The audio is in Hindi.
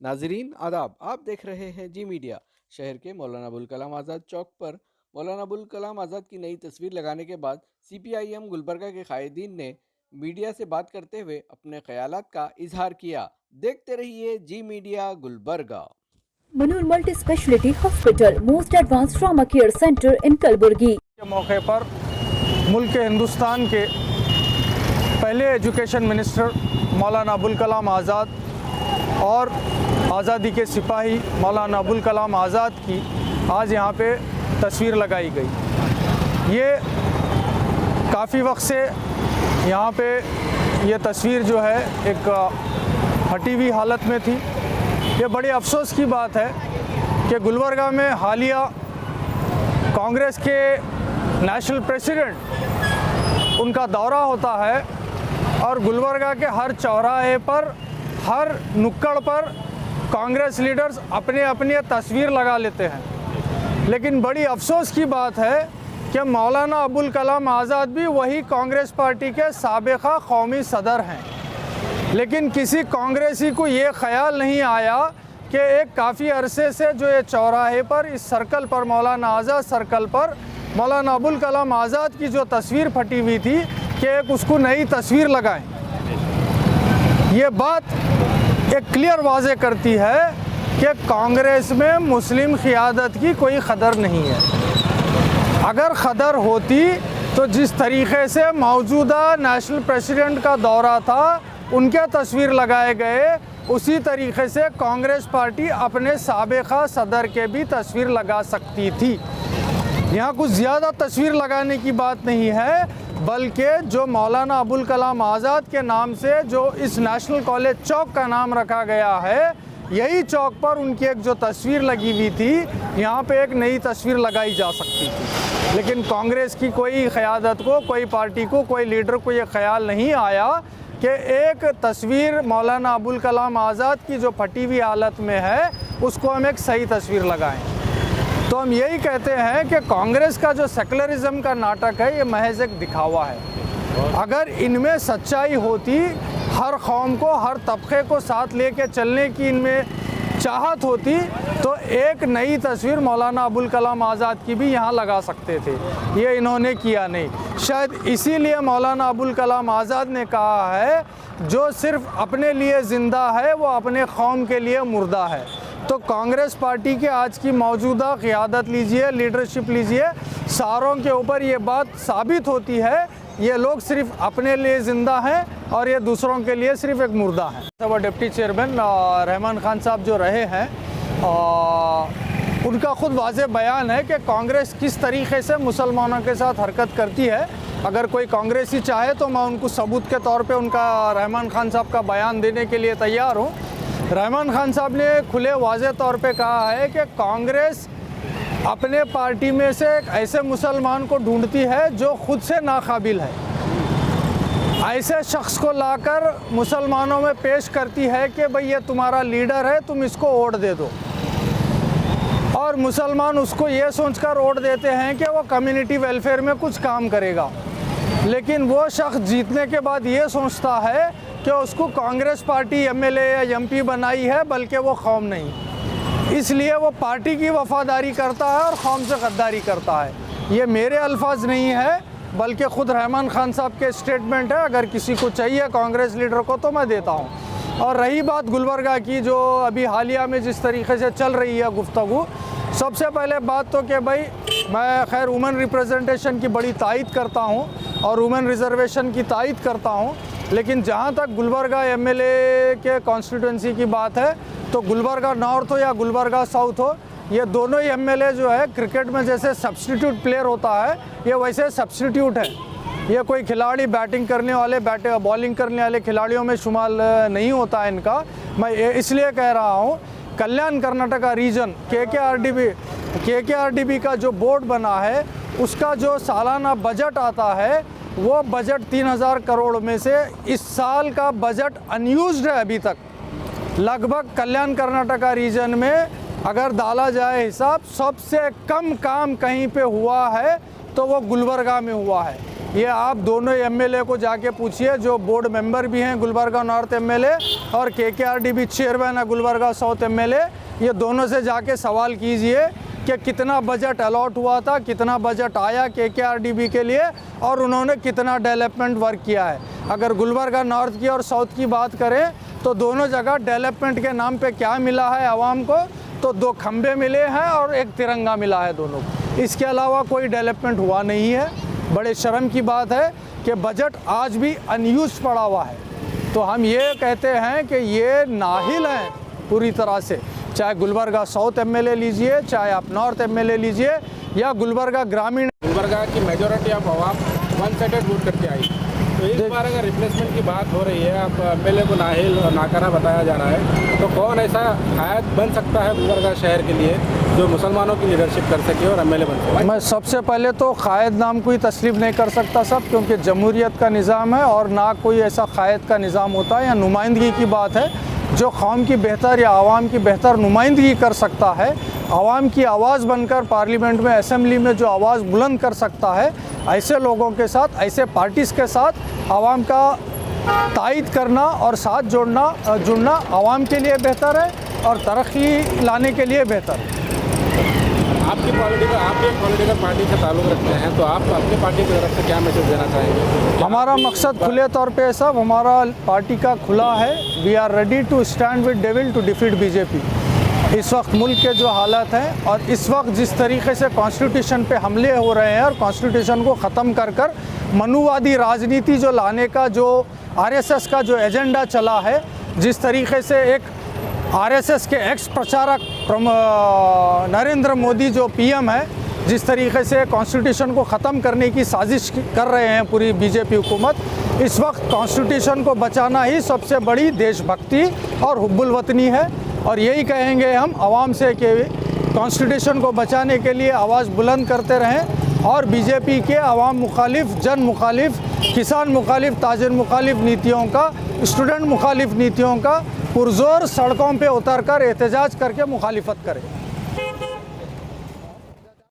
नाजरीन आदाब, आप देख रहे हैं जी मीडिया। शहर के मौलाना अबुल कलाम आज़ाद चौक पर मौलाना अबुल कलाम आज़ाद की नई तस्वीर लगाने के बाद CPIM गुलबर्गा के कायदीन ने मीडिया से बात करते हुए अपने ख्यालात का इजहार किया। देखते रहिए Zee media Gulbarga. Manur multi speciality hospital, most advance trauma care centre in Kalburgi के मौके पर मुल्क हिंदुस्तान के पहले एजुकेशन मिनिस्टर मौलाना अबुल कलाम आज़ाद और आज़ादी के सिपाही मौलाना अबुल कलाम आज़ाद की आज यहाँ पे तस्वीर लगाई गई। ये काफ़ी वक्त से यहाँ पे ये तस्वीर जो है एक हटी हुई हालत में थी। ये बड़ी अफसोस की बात है कि गुलबर्गा में हालिया कांग्रेस के नेशनल प्रेसिडेंट उनका दौरा होता है और गुलबर्गा के हर चौराहे पर, हर नुक्कड़ पर कांग्रेस लीडर्स अपने अपनी तस्वीर लगा लेते हैं। लेकिन बड़ी अफसोस की बात है कि मौलाना अबुल कलाम आज़ाद भी वही कांग्रेस पार्टी के साबिक़ा कौमी सदर हैं। लेकिन किसी कांग्रेसी को ये ख्याल नहीं आया कि एक काफ़ी अरसे से जो ये चौराहे पर, इस सर्कल पर, मौलाना आज़ाद सर्कल पर मौलाना अबुल कलाम आज़ाद की जो तस्वीर फटी हुई थी कि एक उसको नई तस्वीर लगाएं। ये बात एक क्लियर वाज़े करती है कि कांग्रेस में मुस्लिम क़ियादत की कोई क़दर नहीं है। अगर क़दर होती तो जिस तरीक़े से मौजूदा नेशनल प्रेसिडेंट का दौरा था, उनके तस्वीर लगाए गए, उसी तरीक़े से कांग्रेस पार्टी अपने साबिक़ा सदर के भी तस्वीर लगा सकती थी। यहाँ कुछ ज़्यादा तस्वीर लगाने की बात नहीं है, बल्कि जो मौलाना अबुल कलाम आज़ाद के नाम से जो इस नेशनल कॉलेज चौक का नाम रखा गया है, यही चौक पर उनकी एक जो तस्वीर लगी हुई थी, यहाँ पे एक नई तस्वीर लगाई जा सकती थी। लेकिन कांग्रेस की कोई क़यादत को, कोई पार्टी को, कोई लीडर को ये ख्याल नहीं आया कि एक तस्वीर मौलाना अबुल कलाम आज़ाद की जो फटी हुई हालत में है, उसको हम एक सही तस्वीर लगाएं। तो हम यही कहते हैं कि कांग्रेस का जो सेकुलरिज्म का नाटक है, ये महज एक दिखावा है। अगर इनमें सच्चाई होती, हर कौम को, हर तबके को साथ लेके चलने की इनमें चाहत होती, तो एक नई तस्वीर मौलाना अबुल कलाम आज़ाद की भी यहाँ लगा सकते थे। ये इन्होंने किया नहीं। शायद इसीलिए मौलाना अबुल कलाम आज़ाद ने कहा है, जो सिर्फ़ अपने लिए ज़िंदा है वो अपने कौम के लिए मुर्दा है। तो कांग्रेस पार्टी के आज की मौजूदा क़ियादत लीजिए, लीडरशिप लीजिए, सारों के ऊपर ये बात साबित होती है, ये लोग सिर्फ़ अपने लिए ज़िंदा हैं और ये दूसरों के लिए सिर्फ़ एक मुर्दा है। सब डिप्टी चेयरमैन रहमान खान साहब जो रहे हैं, उनका ख़ुद वाज़े बयान है कि कांग्रेस किस तरीक़े से मुसलमानों के साथ हरकत करती है। अगर कोई कांग्रेसी चाहे तो मैं उनको सबूत के तौर पे उनका रहमान खान साहब का बयान देने के लिए तैयार हूँ। रहमान खान साहब ने खुले वाज़े तौर पे कहा है कि कांग्रेस अपने पार्टी में से एक ऐसे मुसलमान को ढूंढती है जो ख़ुद से नाकाबिल है। ऐसे शख्स को लाकर मुसलमानों में पेश करती है कि भाई ये तुम्हारा लीडर है, तुम इसको वोट दे दो। और मुसलमान उसको ये सोचकर वोट देते हैं कि वो कम्युनिटी वेलफेयर में कुछ काम करेगा। लेकिन वो शख्स जीतने के बाद ये सोचता है कि उसको कांग्रेस पार्टी MLA या MP बनाई है, बल्कि वो कौम नहीं। इसलिए वो पार्टी की वफ़ादारी करता है और कौम से गद्दारी करता है। ये मेरे अल्फाज नहीं है, बल्कि ख़ुद रहमान खान साहब के स्टेटमेंट है। अगर किसी को चाहिए कांग्रेस लीडर को तो मैं देता हूँ। और रही बात गुलबर्गा की, जो अभी हालिया में जिस तरीके से चल रही है गुफ्तगू, सबसे पहले बात तो कि भाई मैं खैर वुमेन रिप्रेजेंटेशन की बड़ी तायद करता हूँ और वुमेन रिजर्वेशन की तायद करता हूँ। लेकिन जहाँ तक गुलबर्गा MLA के कॉन्स्टिट्यूंसी की बात है, तो गुलबर्गा नॉर्थ हो या गुलबर्गा साउथ हो, ये दोनों ही MLA जो है क्रिकेट में जैसे सब्स्टिट्यूट प्लेयर होता है, ये वैसे सब्स्टिट्यूट है। ये कोई खिलाड़ी बैटिंग करने वाले, बॉलिंग करने वाले खिलाड़ियों में शुमार नहीं होता है इनका। मैं इसलिए कह रहा हूँ, कल्याण कर्नाटका रीजन KKRDB का जो बोर्ड बना है, उसका जो सालाना बजट आता है, वो बजट 3000 करोड़ में से इस साल का बजट अनयूज्ड है अभी तक। लगभग कल्याण कर्नाटका रीजन में अगर डाला जाए हिसाब, सबसे कम काम कहीं पे हुआ है तो वो गुलबर्गा में हुआ है। ये आप दोनों एमएलए को जाके पूछिए, जो बोर्ड मेंबर भी हैं गुलबर्गा नॉर्थ एमएलए और केकेआरडीबी चेयरमैन है गुलबर्गा साउथ एमएलए, ये दोनों से जाके सवाल कीजिए कि कितना बजट अलॉट हुआ था, कितना बजट आया केकेआरडीबी के लिए और उन्होंने कितना डेवलपमेंट वर्क किया है। अगर गुलबर्गा नॉर्थ की और साउथ की बात करें तो दोनों जगह डेवलपमेंट के नाम पे क्या मिला है आवाम को, तो 2 खंबे मिले हैं और 1 तिरंगा मिला है दोनों को। इसके अलावा कोई डेवलपमेंट हुआ नहीं है। बड़े शर्म की बात है कि बजट आज भी अनयूज पड़ा हुआ है। तो हम ये कहते हैं कि ये नाहिल हैं पूरी तरह से, चाहे गुलबर्गा साउथ एमएलए लीजिए, चाहे आप नॉर्थ एमएलए लीजिए या गुलबर्गा ग्रामीण। गुलबर्गा की majority of Awam one sided vote करके आई, तो इस बार अगर रिप्लेसमेंट की बात हो रही है, आप एमएलए को नाहिल और नाकारा बताया जा रहा है, तो कौन ऐसा कायद बन सकता है गुलबर्गा शहर के लिए जो मुसलमानों की लीडरशिप कर सके और एमएलए बन सके? मैं सबसे पहले तो कायद नाम को ही तस्लीम नहीं कर सकता सब, क्योंकि जमहूरियत का निज़ाम है और ना कोई ऐसा कायद का निज़ाम होता है या नुमाइंदगी की बात है जो कौम की बेहतर या आवाम की बेहतर नुमाइंदगी कर सकता है, आवाम की आवाज़ बनकर पार्लियामेंट में, असेंबली में जो आवाज़ बुलंद कर सकता है, ऐसे लोगों के साथ, ऐसे पार्टीज़ के साथ आवाम का तायद करना और साथ जुड़ना आवाम के लिए बेहतर है और तरक्की लाने के लिए बेहतर है। आप एक पॉलिटिकल पार्टी से ताल्लुक़ रखते हैं, तो आप अपनी पार्टी की तरफ से क्या मैसेज देना चाहेंगे? हमारा मकसद खुले तौर पे है साहब, हमारा पार्टी का खुला है। We are ready to stand with devil to defeat BJP. इस वक्त मुल्क के जो हालात हैं और इस वक्त जिस तरीके से कॉन्स्टिट्यूशन पे हमले हो रहे हैं और कॉन्स्टिट्यूशन को ख़त्म कर मनुवादी राजनीति जो लाने का, जो आरएसएस का जो एजेंडा चला है, जिस तरीके से एक आरएसएस के एक्स प्रचारक नरेंद्र मोदी जो पीएम है, जिस तरीके से कॉन्स्टिट्यूशन को ख़त्म करने की साजिश कर रहे हैं पूरी बीजेपी हुकूमत, इस वक्त कॉन्स्टिट्यूशन को बचाना ही सबसे बड़ी देशभक्ति और हुब्बुल वतनी है। और यही कहेंगे हम आवाम से कि कॉन्स्टिट्यूशन को बचाने के लिए आवाज़ बुलंद करते रहें और बीजेपी के आवाम मुखालिफ, जन मुखालिफ, किसान मुखालिफ, ताजिर मुखालिफ नीतियों का, स्टूडेंट मुखालिफ नीतियों का पुरजोर सड़कों पे उतर कर एहतजाज करके मुखालिफत करें।